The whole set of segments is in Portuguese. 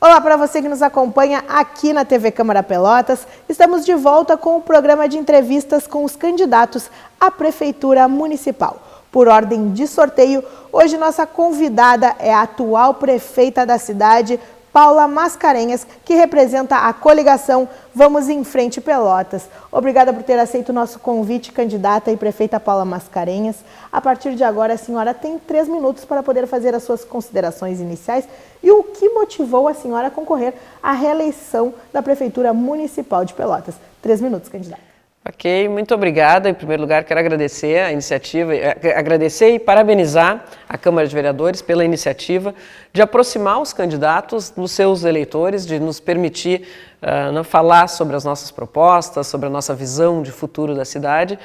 Olá para você que nos acompanha aqui na TV Câmara Pelotas. Estamos de volta com o programa de entrevistas com os candidatos à Prefeitura Municipal. Por ordem de sorteio, hoje nossa convidada é a atual prefeita da cidade, Paula Mascarenhas, que representa a coligação Vamos em Frente Pelotas. Obrigada por ter aceito o nosso convite, candidata e prefeita Paula Mascarenhas. A partir de agora, a senhora tem 3 minutos para poder fazer as suas considerações iniciais e o que motivou a senhora a concorrer à reeleição da Prefeitura Municipal de Pelotas. 3 minutos, candidata. Ok, muito obrigada. Em primeiro lugar, quero agradecer a iniciativa, agradecer e parabenizar a Câmara de Vereadores pela iniciativa de aproximar os candidatos dos seus eleitores, de nos permitir falar sobre as nossas propostas, sobre a nossa visão de futuro da cidade.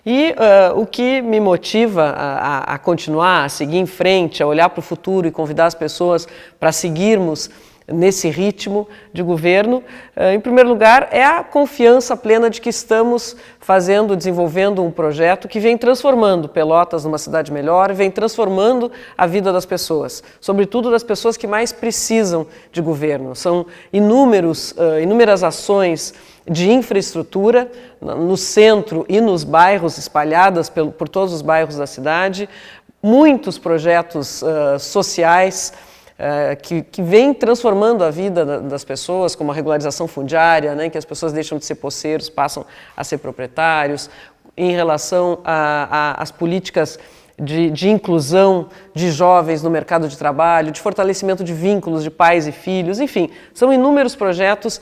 E o que me motiva a continuar, a seguir em frente, a olhar para o futuro e convidar as pessoas para seguirmos nesse ritmo de governo, em primeiro lugar, é a confiança plena de que estamos desenvolvendo um projeto que vem transformando Pelotas numa cidade melhor, vem transformando a vida das pessoas, sobretudo das pessoas que mais precisam de governo. São inúmeras ações de infraestrutura no centro e nos bairros, espalhadas por todos os bairros da cidade, muitos projetos sociais, que vem transformando a vida das pessoas, como a regularização fundiária, né, que as pessoas deixam de ser posseiros, passam a ser proprietários, em relação às políticas de inclusão de jovens no mercado de trabalho, de fortalecimento de vínculos de pais e filhos, enfim, são inúmeros projetos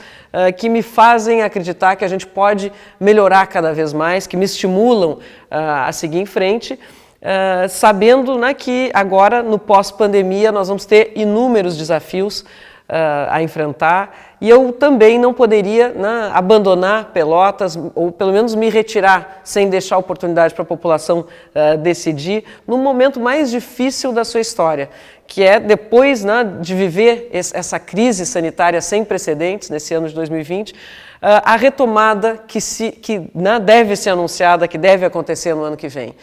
que me fazem acreditar que a gente pode melhorar cada vez mais, que me estimulam a seguir em frente, sabendo, né, que agora, no pós-pandemia, nós vamos ter inúmeros desafios a enfrentar e eu também não poderia, né, abandonar Pelotas ou pelo menos me retirar sem deixar oportunidade para a população decidir no momento mais difícil da sua história, que é depois, né, de viver essa crise sanitária sem precedentes nesse ano de 2020, a retomada que né, deve ser anunciada, que deve acontecer no ano que vem.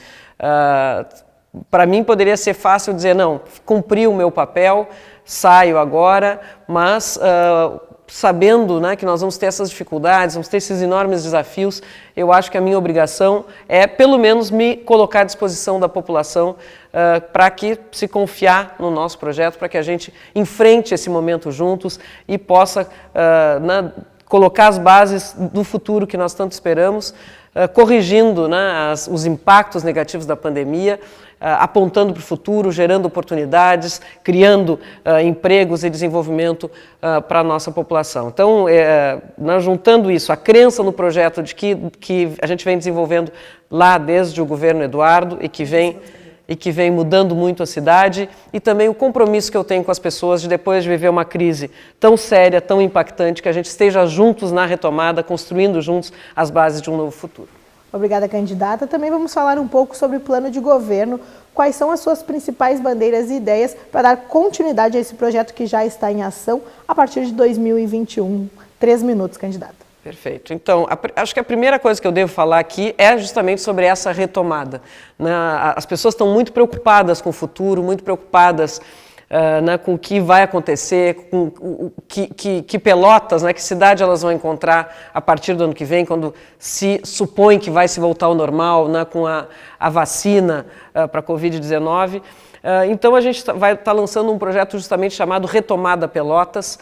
Para mim poderia ser fácil dizer, não, cumpri o meu papel, saio agora, mas sabendo, né, que nós vamos ter essas dificuldades, vamos ter esses enormes desafios, eu acho que a minha obrigação é pelo menos me colocar à disposição da população para que se confiar no nosso projeto, para que a gente enfrente esse momento juntos e possa colocar as bases do futuro que nós tanto esperamos, corrigindo, né, os impactos negativos da pandemia, apontando para o futuro, gerando oportunidades, criando empregos e desenvolvimento para a nossa população. Então, juntando isso, a crença no projeto de que a gente vem desenvolvendo lá desde o governo Eduardo e que vem mudando muito a cidade, e também o compromisso que eu tenho com as pessoas de depois de viver uma crise tão séria, tão impactante, que a gente esteja juntos na retomada, construindo juntos as bases de um novo futuro. Obrigada, candidata. Também vamos falar um pouco sobre o plano de governo. Quais são as suas principais bandeiras e ideias para dar continuidade a esse projeto que já está em ação a partir de 2021? 3 minutos, candidata. Perfeito. Então, acho que a primeira coisa que eu devo falar aqui é justamente sobre essa retomada, né? As pessoas estão muito preocupadas com o futuro, muito preocupadas com o que vai acontecer, com que Pelotas, né, que cidade elas vão encontrar a partir do ano que vem, quando se supõe que vai se voltar ao normal, né, com a vacina para a Covid-19. Então a gente vai estar lançando um projeto justamente chamado Retomada Pelotas,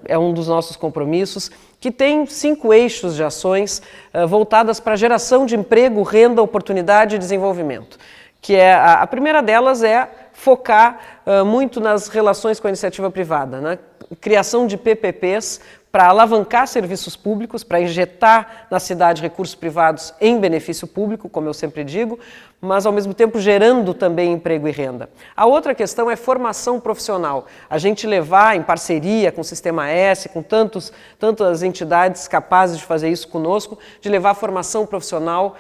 é um dos nossos compromissos, que tem 5 eixos de ações voltadas para a geração de emprego, renda, oportunidade e desenvolvimento. Que a primeira delas é focar muito nas relações com a iniciativa privada, né? Criação de PPPs para alavancar serviços públicos, para injetar na cidade recursos privados em benefício público, como eu sempre digo, mas ao mesmo tempo gerando também emprego e renda. A outra questão é formação profissional. A gente levar em parceria com o Sistema S, com tantas entidades capazes de fazer isso conosco, de levar formação profissional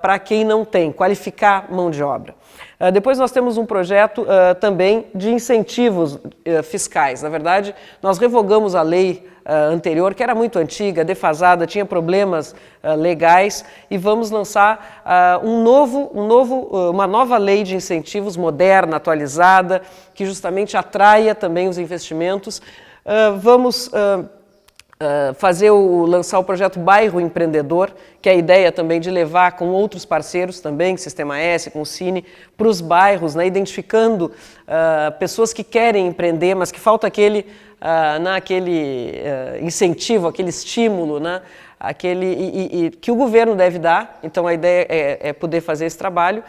para quem não tem, qualificar mão de obra. Depois nós temos um projeto também de incentivos fiscais. Na verdade, nós revogamos a lei anterior, que era muito antiga, defasada, tinha problemas legais, e vamos lançar uma nova lei de incentivos moderna, atualizada, que justamente atraia também os investimentos, Vamos lançar o projeto Bairro Empreendedor, que é a ideia também de levar com outros parceiros também, Sistema S, com o Cine, para os bairros, né, identificando pessoas que querem empreender, mas que falta aquele incentivo, aquele estímulo, né, que o governo deve dar. Então a ideia é poder fazer esse trabalho.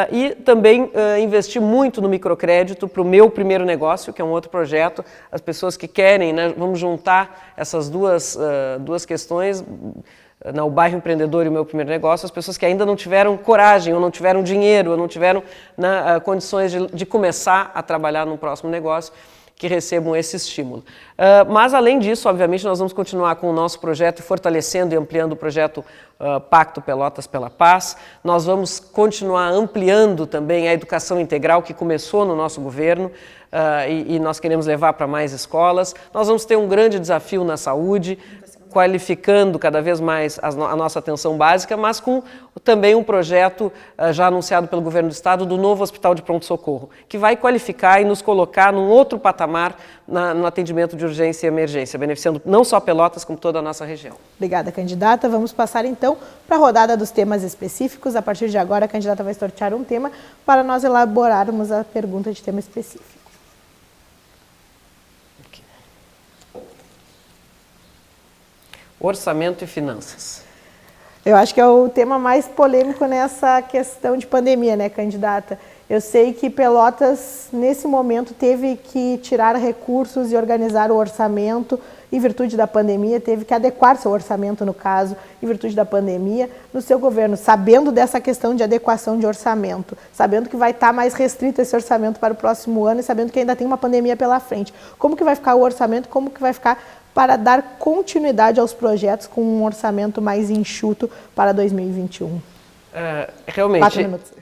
E também investir muito no microcrédito para o meu primeiro negócio, que é um outro projeto. As pessoas que querem, né, vamos juntar essas duas questões, o bairro empreendedor e o meu primeiro negócio, as pessoas que ainda não tiveram coragem, ou não tiveram dinheiro, ou não tiveram condições de começar a trabalhar no próximo negócio, que recebam esse estímulo. Mas, além disso, obviamente, nós vamos continuar com o nosso projeto, fortalecendo e ampliando o projeto Pacto Pelotas pela Paz. Nós vamos continuar ampliando também a educação integral, que começou no nosso governo, e nós queremos levar para mais escolas. Nós vamos ter um grande desafio na saúde, qualificando cada vez mais a nossa atenção básica, mas com também um projeto já anunciado pelo governo do estado do novo hospital de pronto-socorro, que vai qualificar e nos colocar num outro patamar no atendimento de urgência e emergência, beneficiando não só Pelotas, como toda a nossa região. Obrigada, candidata. Vamos passar então para a rodada dos temas específicos. A partir de agora, a candidata vai sortear um tema para nós elaborarmos a pergunta de tema específico. Orçamento e finanças. Eu acho que é o tema mais polêmico nessa questão de pandemia, né, candidata? Eu sei que Pelotas, nesse momento, teve que tirar recursos e organizar o orçamento em virtude da pandemia, teve que adequar seu orçamento, no caso, em virtude da pandemia, no seu governo, sabendo dessa questão de adequação de orçamento, sabendo que vai estar mais restrito esse orçamento para o próximo ano e sabendo que ainda tem uma pandemia pela frente. Como que vai ficar o orçamento, como que vai ficar para dar continuidade aos projetos com um orçamento mais enxuto para 2021? Realmente, 4 minutos.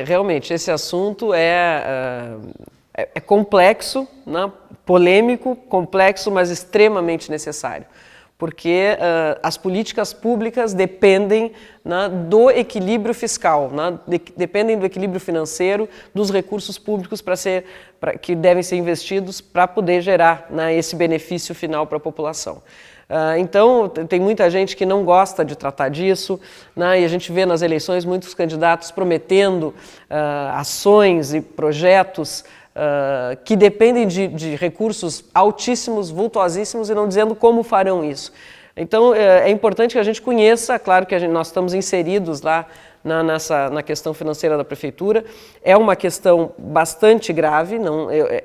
Realmente, esse assunto é complexo, né? Polêmico, complexo, mas extremamente necessário. Porque as políticas públicas dependem, né, do equilíbrio fiscal, né, dependem do equilíbrio financeiro, dos recursos públicos que devem ser investidos para poder gerar, né, esse benefício final para a população. Então, tem muita gente que não gosta de tratar disso, né, e a gente vê nas eleições muitos candidatos prometendo ações e projetos que dependem de recursos altíssimos, vultuosíssimos, e não dizendo como farão isso. Então, é importante que a gente conheça, claro que nós estamos inseridos lá na questão financeira da prefeitura. É uma questão bastante grave,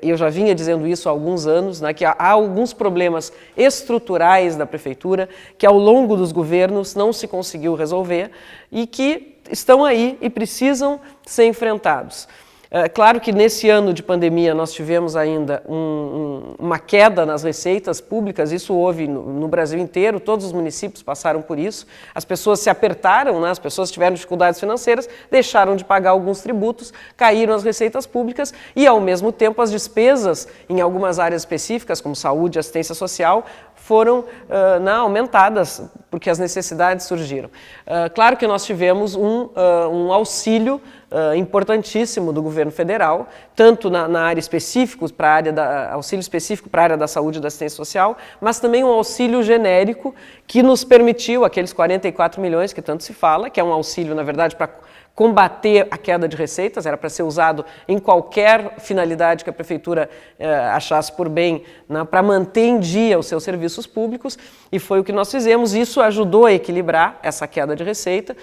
eu já vinha dizendo isso há alguns anos, né, que há alguns problemas estruturais da prefeitura que ao longo dos governos não se conseguiu resolver e que estão aí e precisam ser enfrentados. Claro que nesse ano de pandemia nós tivemos ainda uma queda nas receitas públicas, isso houve no Brasil inteiro, todos os municípios passaram por isso, as pessoas se apertaram, né? As pessoas tiveram dificuldades financeiras, deixaram de pagar alguns tributos, caíram as receitas públicas e ao mesmo tempo as despesas em algumas áreas específicas, como saúde e assistência social, foram aumentadas, porque as necessidades surgiram. Claro que nós tivemos um auxílio importantíssimo do governo federal, tanto na área específica, auxílio específico para a área da saúde e da assistência social, mas também um auxílio genérico que nos permitiu, aqueles 44 milhões que tanto se fala, que é um auxílio, na verdade, para combater a queda de receitas, era para ser usado em qualquer finalidade que a prefeitura achasse por bem, né, para manter em dia os seus serviços públicos, e foi o que nós fizemos. Isso ajudou a equilibrar essa queda de receita.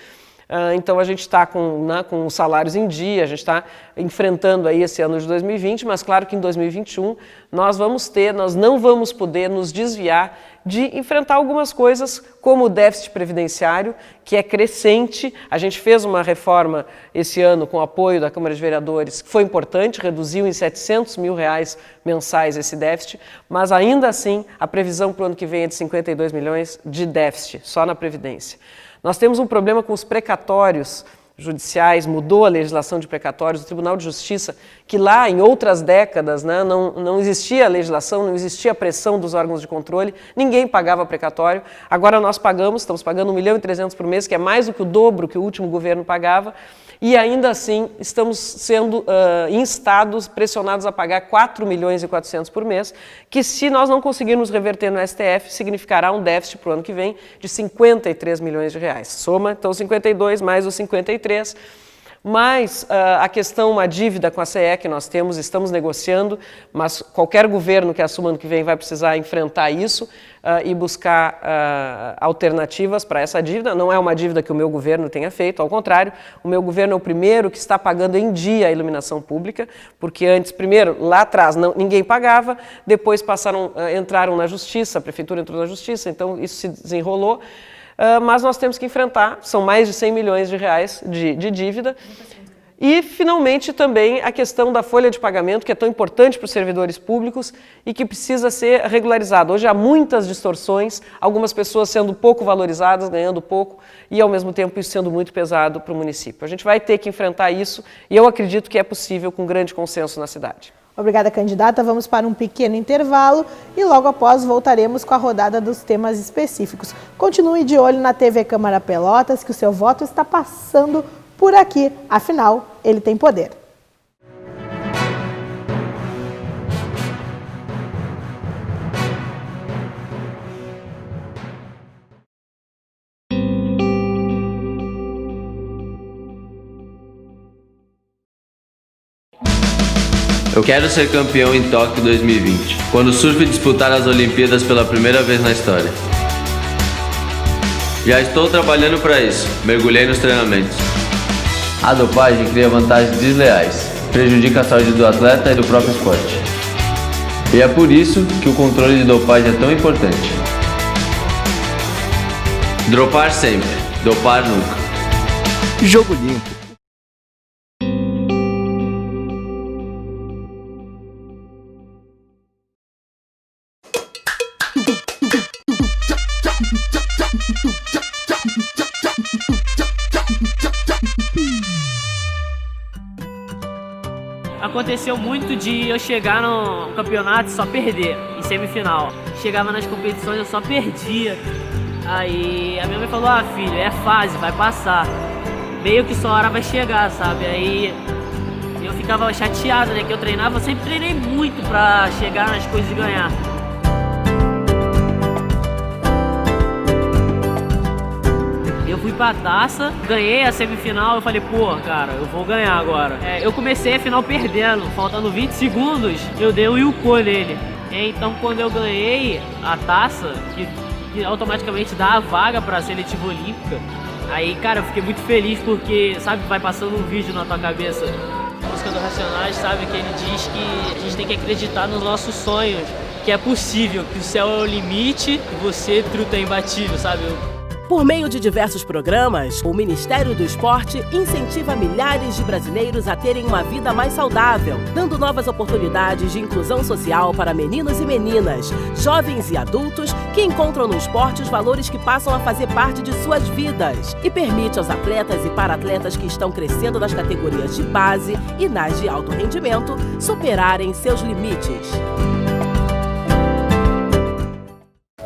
Então a gente está com os salários em dia, a gente está enfrentando aí esse ano de 2020, mas claro que em 2021 nós não vamos poder nos desviar de enfrentar algumas coisas, como o déficit previdenciário, que é crescente. A gente fez uma reforma esse ano com o apoio da Câmara de Vereadores, que foi importante, reduziu em R$700 mil mensais esse déficit, mas ainda assim a previsão para o ano que vem é de 52 milhões de déficit, só na Previdência. Nós temos um problema com os precatórios judiciais, mudou a legislação de precatórios, o Tribunal de Justiça, que lá em outras décadas, né, não existia legislação, não existia pressão dos órgãos de controle, ninguém pagava precatório. Agora nós estamos pagando R$1,3 milhão por mês, que é mais do que o dobro que o último governo pagava, e ainda assim estamos sendo instados, pressionados a pagar 4 milhões e 400 por mês, que se nós não conseguirmos reverter no STF, significará um déficit para o ano que vem de 53 milhões de reais. Soma, então, 52 mais os 53. Mas a questão, uma dívida com a CE que nós temos, estamos negociando, mas qualquer governo que assuma ano que vem vai precisar enfrentar isso e buscar alternativas para essa dívida. Não é uma dívida que o meu governo tenha feito, ao contrário, o meu governo é o primeiro que está pagando em dia a iluminação pública, porque antes, primeiro, lá atrás ninguém pagava, depois entraram na justiça, a prefeitura entrou na justiça, então isso se desenrolou. Mas nós temos que enfrentar, são mais de 100 milhões de reais de dívida. E, finalmente, também a questão da folha de pagamento, que é tão importante para os servidores públicos e que precisa ser regularizada. Hoje há muitas distorções, algumas pessoas sendo pouco valorizadas, ganhando pouco, e, ao mesmo tempo, isso sendo muito pesado para o município. A gente vai ter que enfrentar isso e eu acredito que é possível com grande consenso na cidade. Obrigada, candidata. Vamos para um pequeno intervalo e logo após voltaremos com a rodada dos temas específicos. Continue de olho na TV Câmara Pelotas, que o seu voto está passando por aqui. Afinal, ele tem poder. Eu quero ser campeão em Tóquio 2020, quando o surf disputar as Olimpíadas pela primeira vez na história. Já estou trabalhando para isso, mergulhei nos treinamentos. A dopagem cria vantagens desleais, prejudica a saúde do atleta e do próprio esporte. E é por isso que o controle de dopagem é tão importante. Dropar sempre, dopar nunca. Jogo Limpo. Aconteceu muito de eu chegar no campeonato e só perder, em semifinal. Chegava nas competições eu só perdia. Aí a minha mãe falou, filho, é fase, vai passar. Meio que sua hora vai chegar, sabe? Aí eu ficava chateado, né? Que eu treinava, eu sempre treinei muito pra chegar nas coisas e ganhar. Eu fui pra taça, ganhei a semifinal, eu falei, pô, cara, eu vou ganhar agora. Eu comecei a final perdendo, faltando 20 segundos, eu dei o Yuko nele. Então quando eu ganhei a taça, que automaticamente dá a vaga pra seletiva olímpica, aí, cara, eu fiquei muito feliz porque, sabe, vai passando um vídeo na tua cabeça. A música do Racionais, sabe, que ele diz que a gente tem que acreditar nos nossos sonhos, que é possível, que o céu é o limite e você, truta, é imbatível, sabe? Por meio de diversos programas, o Ministério do Esporte incentiva milhares de brasileiros a terem uma vida mais saudável, dando novas oportunidades de inclusão social para meninos e meninas, jovens e adultos que encontram no esporte os valores que passam a fazer parte de suas vidas e permite aos atletas e para-atletas que estão crescendo nas categorias de base e nas de alto rendimento superarem seus limites.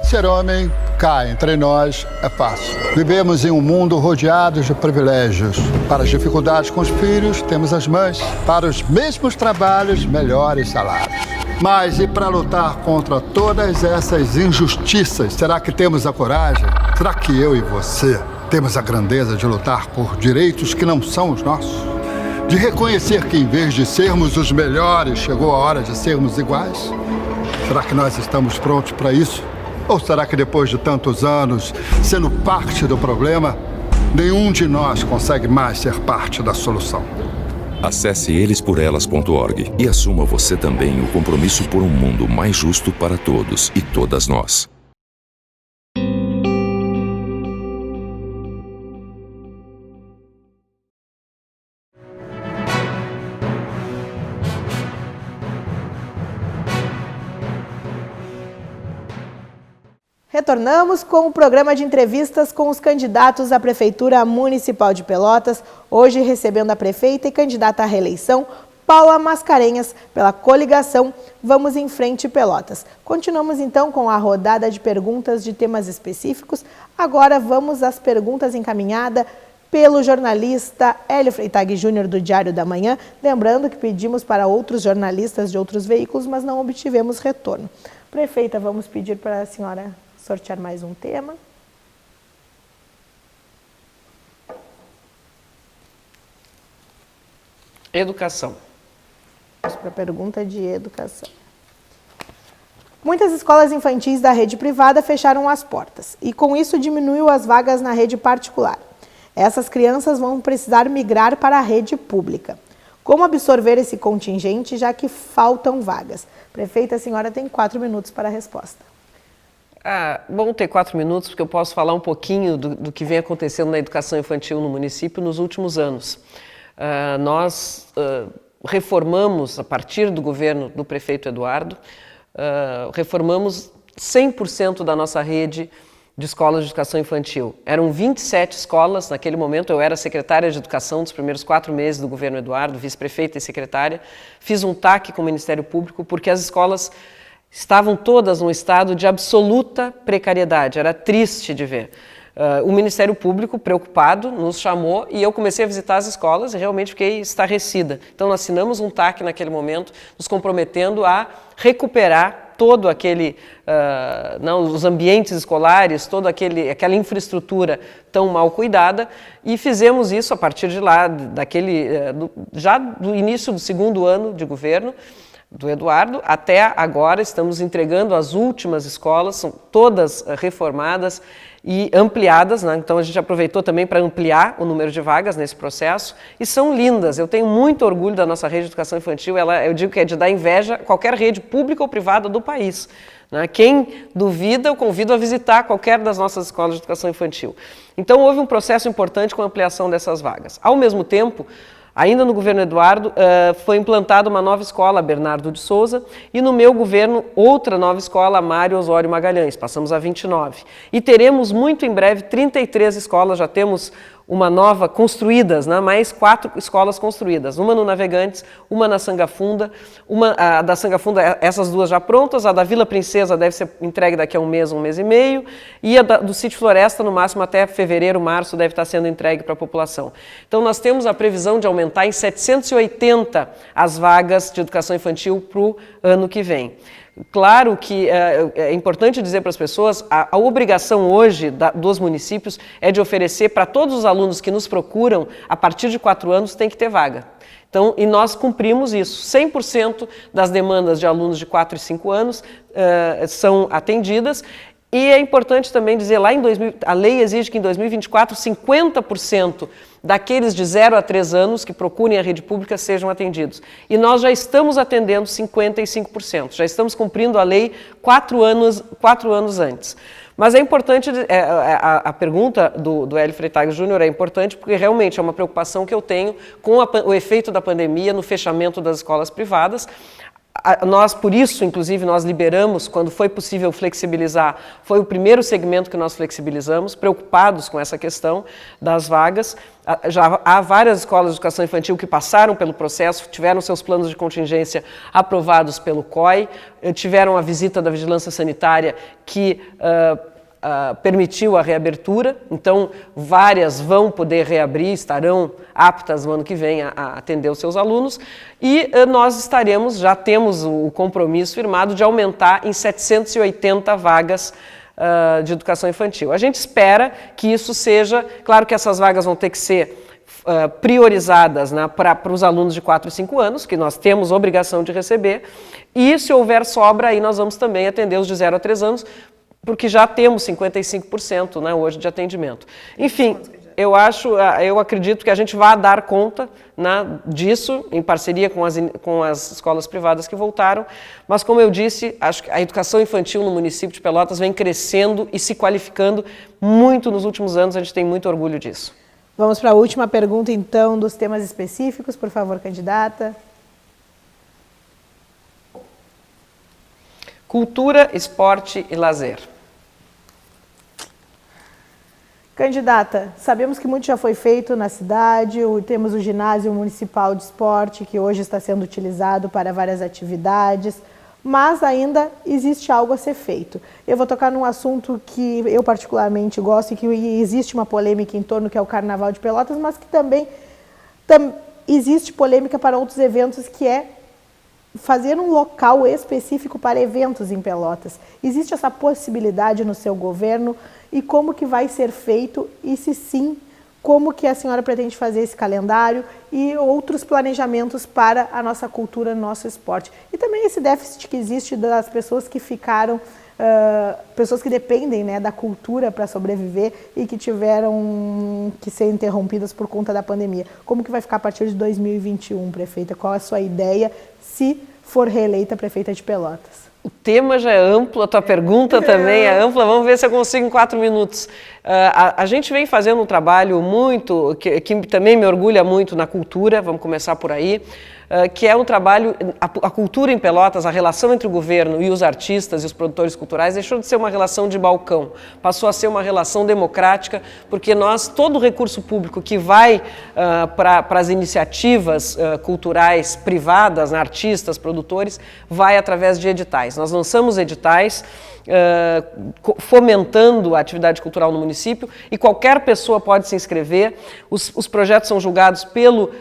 Ser homem, cá entre nós, é fácil. Vivemos em um mundo rodeado de privilégios. Para as dificuldades com os filhos, temos as mães. Para os mesmos trabalhos, melhores salários. Mas e para lutar contra todas essas injustiças, será que temos a coragem? Será que eu e você temos a grandeza de lutar por direitos que não são os nossos? De reconhecer que, em vez de sermos os melhores, chegou a hora de sermos iguais? Será que nós estamos prontos para isso? Ou será que depois de tantos anos, sendo parte do problema, nenhum de nós consegue mais ser parte da solução? Acesse elesporelas.org e assuma você também o compromisso por um mundo mais justo para todos e todas nós. Retornamos com o programa de entrevistas com os candidatos à Prefeitura Municipal de Pelotas, hoje recebendo a prefeita e candidata à reeleição, Paula Mascarenhas, pela coligação Vamos em Frente Pelotas. Continuamos então com a rodada de perguntas de temas específicos. Agora vamos às perguntas encaminhadas pelo jornalista Hélio Freitag Júnior, do Diário da Manhã. Lembrando que pedimos para outros jornalistas de outros veículos, mas não obtivemos retorno. Prefeita, vamos pedir para a senhora sortear mais um tema. Educação. Vamos para a pergunta de educação. Muitas escolas infantis da rede privada fecharam as portas e, com isso, diminuiu as vagas na rede particular. Essas crianças vão precisar migrar para a rede pública. Como absorver esse contingente, já que faltam vagas? Prefeita, a senhora tem 4 minutos para a resposta. Bom ter 4 minutos, porque eu posso falar um pouquinho do que vem acontecendo na educação infantil no município nos últimos anos. Nós reformamos, a partir do governo do prefeito Eduardo, reformamos 100% da nossa rede de escolas de educação infantil. Eram 27 escolas, naquele momento eu era secretária de educação dos primeiros 4 meses do governo Eduardo, vice-prefeita e secretária. Fiz um TAC com o Ministério Público porque as escolas estavam todas num estado de absoluta precariedade, era triste de ver. O Ministério Público, preocupado, nos chamou e eu comecei a visitar as escolas e realmente fiquei estarrecida. Então, nós assinamos um TAC naquele momento, nos comprometendo a recuperar todo aquele, os ambientes escolares, toda aquela infraestrutura tão mal cuidada, e fizemos isso a partir de lá, já do início do 2º ano de governo do Eduardo, até agora estamos entregando as últimas escolas, são todas reformadas e ampliadas, né? Então a gente aproveitou também para ampliar o número de vagas nesse processo, e são lindas. Eu tenho muito orgulho da nossa rede de educação infantil, eu digo que é de dar inveja a qualquer rede pública ou privada do país, né? Quem duvida, eu convido a visitar qualquer das nossas escolas de educação infantil. Então houve um processo importante com a ampliação dessas vagas. Ao mesmo tempo, ainda no governo Eduardo, foi implantada uma nova escola, Bernardo de Souza, e no meu governo, outra nova escola, Mário Osório Magalhães, passamos a 29. E teremos muito em breve 33 escolas, já temos uma nova construídas, né? Mais 4 escolas construídas, uma no Navegantes, uma na Sangafunda, a da Sangafunda, essas 2 já prontas, a da Vila Princesa deve ser entregue daqui a um mês e meio, e a do Sítio Floresta, no máximo até fevereiro, março, deve estar sendo entregue para a população. Então nós temos a previsão de aumentar em 780 as vagas de educação infantil para o ano que vem. Claro que é importante dizer para as pessoas, a obrigação hoje dos municípios é de oferecer para todos os alunos que nos procuram, a partir de 4 anos, tem que ter vaga. Então, e nós cumprimos isso, 100% das demandas de alunos de 4 e 5 anos são atendidas. E é importante também dizer, a lei exige que em 2024, 50% daqueles de 0 a 3 anos que procurem a rede pública sejam atendidos. E nós já estamos atendendo 55%, já estamos cumprindo a lei 4 anos antes. Mas é importante, a pergunta do Hélio Freitag Júnior é importante porque realmente é uma preocupação que eu tenho com o efeito da pandemia no fechamento das escolas privadas. Nós, por isso, inclusive, nós liberamos, quando foi possível flexibilizar, foi o primeiro segmento que nós flexibilizamos, preocupados com essa questão das vagas. Já há várias escolas de educação infantil que passaram pelo processo, tiveram seus planos de contingência aprovados pelo COI, tiveram a visita da Vigilância Sanitária que permitiu a reabertura, então várias vão poder reabrir, estarão aptas no ano que vem a atender os seus alunos, e nós já temos o compromisso firmado de aumentar em 780 vagas de educação infantil. A gente espera que isso seja, claro que essas vagas vão ter que ser priorizadas, né, para os alunos de 4 e 5 anos, que nós temos obrigação de receber, e se houver sobra, aí nós vamos também atender os de 0 a 3 anos, porque já temos 55%, né, hoje de atendimento. Enfim, eu acredito que a gente vai dar conta, né, disso, em parceria com as escolas privadas que voltaram, mas como eu disse, acho que a educação infantil no município de Pelotas vem crescendo e se qualificando muito nos últimos anos, a gente tem muito orgulho disso. Vamos para a última pergunta, então, dos temas específicos, por favor, candidata. Cultura, esporte e lazer. Candidata, sabemos que muito já foi feito na cidade, temos o ginásio municipal de esporte, que hoje está sendo utilizado para várias atividades, mas ainda existe algo a ser feito. Eu vou tocar num assunto que eu particularmente gosto e que existe uma polêmica em torno, que é o Carnaval de Pelotas, mas que também existe polêmica para outros eventos, que é fazer um local específico para eventos em Pelotas. Existe essa possibilidade no seu governo? E como que vai ser feito? E se sim, como que a senhora pretende fazer esse calendário e outros planejamentos para a nossa cultura, nosso esporte? E também esse déficit que existe das pessoas que ficaram, pessoas que dependem, né, da cultura para sobreviver e que tiveram que ser interrompidas por conta da pandemia. Como que vai ficar a partir de 2021, prefeita? Qual é a sua ideia, se for reeleita prefeita de Pelotas? O tema já é amplo, a tua pergunta também é ampla, vamos ver se eu consigo em 4 minutos. A gente vem fazendo um trabalho muito, que também me orgulha muito na cultura, vamos começar por aí, que é um trabalho, a cultura em Pelotas, a relação entre o governo e os artistas e os produtores culturais deixou de ser uma relação de balcão, passou a ser uma relação democrática, porque todo o recurso público que vai para as iniciativas culturais privadas, artistas, produtores, vai através de editais. Nós lançamos editais fomentando a atividade cultural no município e qualquer pessoa pode se inscrever. Os projetos são julgados pelo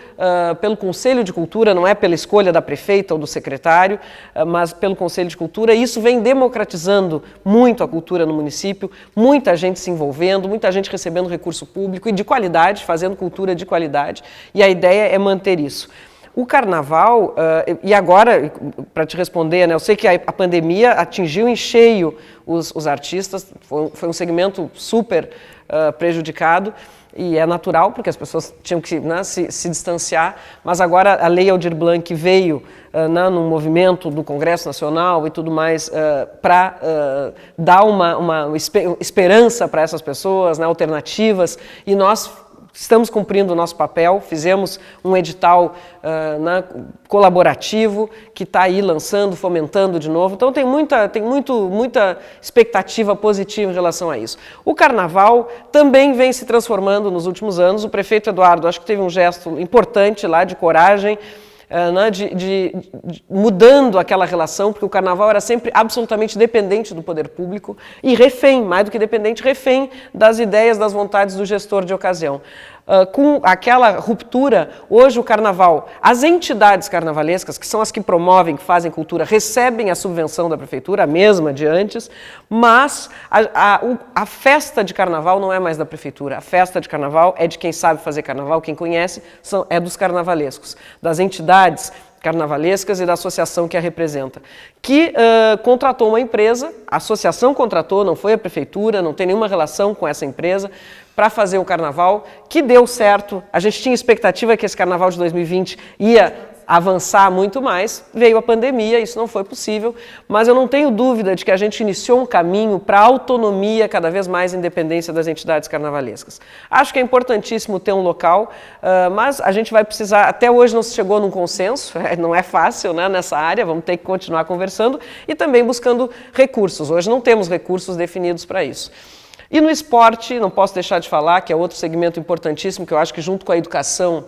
Conselho de Cultura, não é pela escolha da prefeita ou do secretário, mas pelo Conselho de Cultura, e isso vem democratizando muito a cultura no município, muita gente se envolvendo, muita gente recebendo recurso público e de qualidade, fazendo cultura de qualidade, e a ideia é manter isso. O Carnaval, e agora, para te responder, né, eu sei que a pandemia atingiu em cheio os artistas, foi um segmento super prejudicado, e é natural, porque as pessoas tinham que se distanciar, mas agora a Lei Aldir Blanc veio num movimento do Congresso Nacional e tudo mais, para dar uma esperança para essas pessoas, alternativas, e nós estamos cumprindo o nosso papel, fizemos um edital colaborativo que está aí lançando, fomentando de novo. Então tem muita expectativa positiva em relação a isso. O Carnaval também vem se transformando nos últimos anos. O prefeito Eduardo, acho que teve um gesto importante lá de coragem, mudando aquela relação, porque o Carnaval era sempre absolutamente dependente do poder público e refém, mais do que dependente, refém das ideias, das vontades do gestor de ocasião. Com aquela ruptura, hoje o Carnaval, as entidades carnavalescas, que são as que promovem, que fazem cultura, recebem a subvenção da prefeitura, a mesma de antes, mas a festa de Carnaval não é mais da prefeitura, a festa de Carnaval é de quem sabe fazer Carnaval, quem conhece, é dos carnavalescos, das entidades carnavalescas e da associação que a representa, que contratou uma empresa, a associação contratou, não foi a prefeitura, não tem nenhuma relação com essa empresa, para fazer o Carnaval, que deu certo. A gente tinha expectativa que esse Carnaval de 2020 ia avançar muito mais, veio a pandemia, isso não foi possível, mas eu não tenho dúvida de que a gente iniciou um caminho para a autonomia, cada vez mais independência das entidades carnavalescas. Acho que é importantíssimo ter um local, mas a gente vai precisar, até hoje não se chegou num consenso, não é fácil, né, nessa área, vamos ter que continuar conversando e também buscando recursos. Hoje não temos recursos definidos para isso. E no esporte, não posso deixar de falar, que é outro segmento importantíssimo, que eu acho que junto com a educação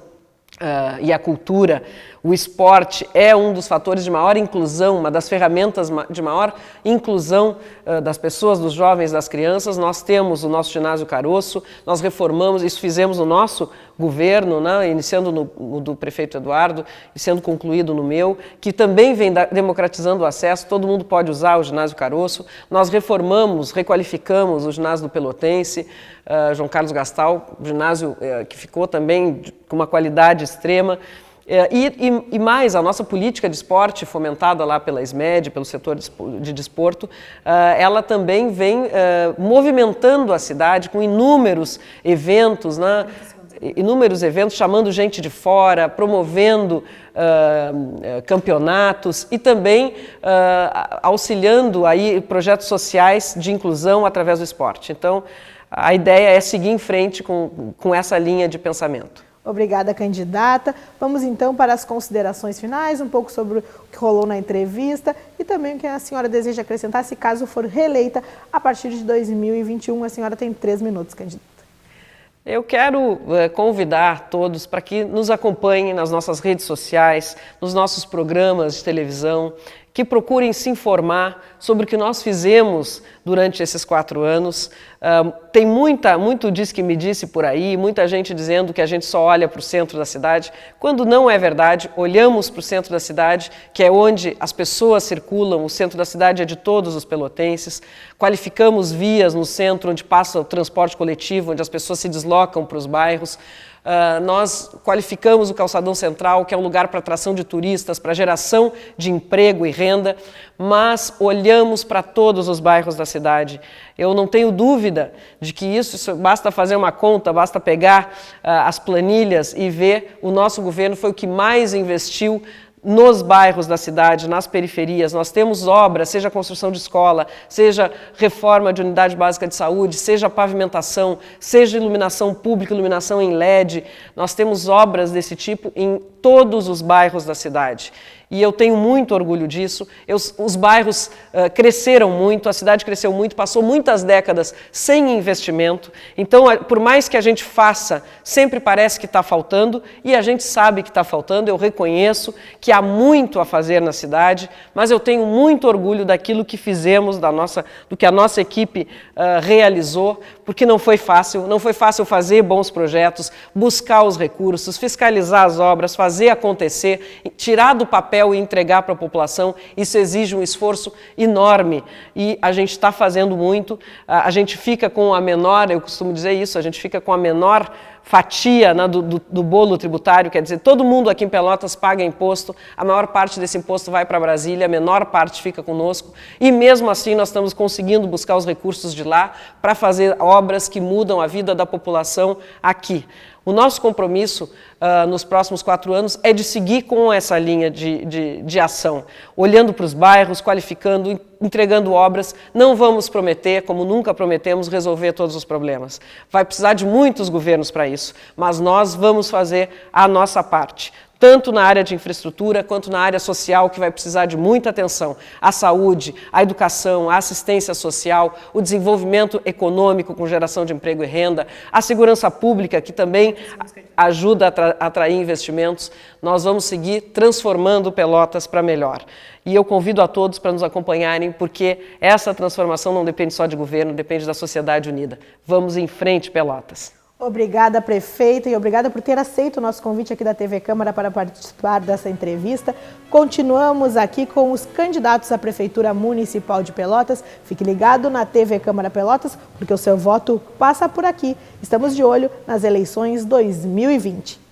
e a cultura, o esporte é um dos fatores de maior inclusão, uma das ferramentas de maior inclusão das pessoas, dos jovens, das crianças. Nós temos o nosso ginásio Caroço, nós reformamos, isso fizemos no nosso governo, né, iniciando no do prefeito Eduardo e sendo concluído no meu, que também vem democratizando o acesso, todo mundo pode usar o ginásio Caroço. Nós reformamos, requalificamos o ginásio do Pelotense, João Carlos Gastal, ginásio que ficou também com uma qualidade extrema. E mais, a nossa política de esporte, fomentada lá pela SMED, pelo setor de desporto, ela também vem movimentando a cidade com inúmeros eventos, né? Inúmeros eventos, chamando gente de fora, promovendo campeonatos e também auxiliando aí projetos sociais de inclusão através do esporte. Então, a ideia é seguir em frente com essa linha de pensamento. Obrigada, candidata. Vamos então para as considerações finais, um pouco sobre o que rolou na entrevista e também o que a senhora deseja acrescentar, se caso for reeleita a partir de 2021. A senhora tem 3 minutos, candidata. Eu quero convidar todos para que nos acompanhem nas nossas redes sociais, nos nossos programas de televisão, que procurem se informar sobre o que nós fizemos durante esses 4 anos. Tem muito diz que me disse por aí, muita gente dizendo que a gente só olha para o centro da cidade, quando não é verdade. Olhamos para o centro da cidade, que é onde as pessoas circulam, o centro da cidade é de todos os pelotenses, qualificamos vias no centro onde passa o transporte coletivo, onde as pessoas se deslocam para os bairros. Nós qualificamos o Calçadão Central, que é um lugar para atração de turistas, para geração de emprego e renda, mas olhamos para todos os bairros da cidade. Eu não tenho dúvida de que isso basta fazer uma conta, basta pegar as planilhas e ver. O nosso governo foi o que mais investiu nos bairros da cidade, nas periferias. Nós temos obras, seja construção de escola, seja reforma de unidade básica de saúde, seja pavimentação, seja iluminação pública, iluminação em LED. Nós temos obras desse tipo em todos os bairros da cidade. E eu tenho muito orgulho disso. Os bairros cresceram muito, a cidade cresceu muito, passou muitas décadas sem investimento. Então, por mais que a gente faça, sempre parece que está faltando, e a gente sabe que está faltando. Eu reconheço que há muito a fazer na cidade, mas eu tenho muito orgulho daquilo que fizemos, do que a nossa equipe realizou, porque não foi fácil. Não foi fácil fazer bons projetos, buscar os recursos, fiscalizar as obras, fazer acontecer, tirar do papel e entregar para a população. Isso exige um esforço enorme e a gente está fazendo muito. A gente fica com a menor, eu costumo dizer isso, a gente fica com a menor fatia, né, do bolo tributário, quer dizer, todo mundo aqui em Pelotas paga imposto, a maior parte desse imposto vai para Brasília, a menor parte fica conosco, e mesmo assim nós estamos conseguindo buscar os recursos de lá para fazer obras que mudam a vida da população aqui. O nosso compromisso nos próximos 4 anos é de seguir com essa linha de ação, olhando para os bairros, qualificando, entregando obras. Não vamos prometer, como nunca prometemos, resolver todos os problemas. Vai precisar de muitos governos para isso, mas nós vamos fazer a nossa parte, tanto na área de infraestrutura quanto na área social, que vai precisar de muita atenção. A saúde, a educação, a assistência social, o desenvolvimento econômico com geração de emprego e renda, a segurança pública, que também ajuda a atrair investimentos. Nós vamos seguir transformando Pelotas para melhor. E eu convido a todos para nos acompanharem, porque essa transformação não depende só de governo, depende da sociedade unida. Vamos em frente, Pelotas. Obrigada, prefeita, e obrigada por ter aceito o nosso convite aqui da TV Câmara para participar dessa entrevista. Continuamos aqui com os candidatos à Prefeitura Municipal de Pelotas. Fique ligado na TV Câmara Pelotas, porque o seu voto passa por aqui. Estamos de olho nas eleições 2020.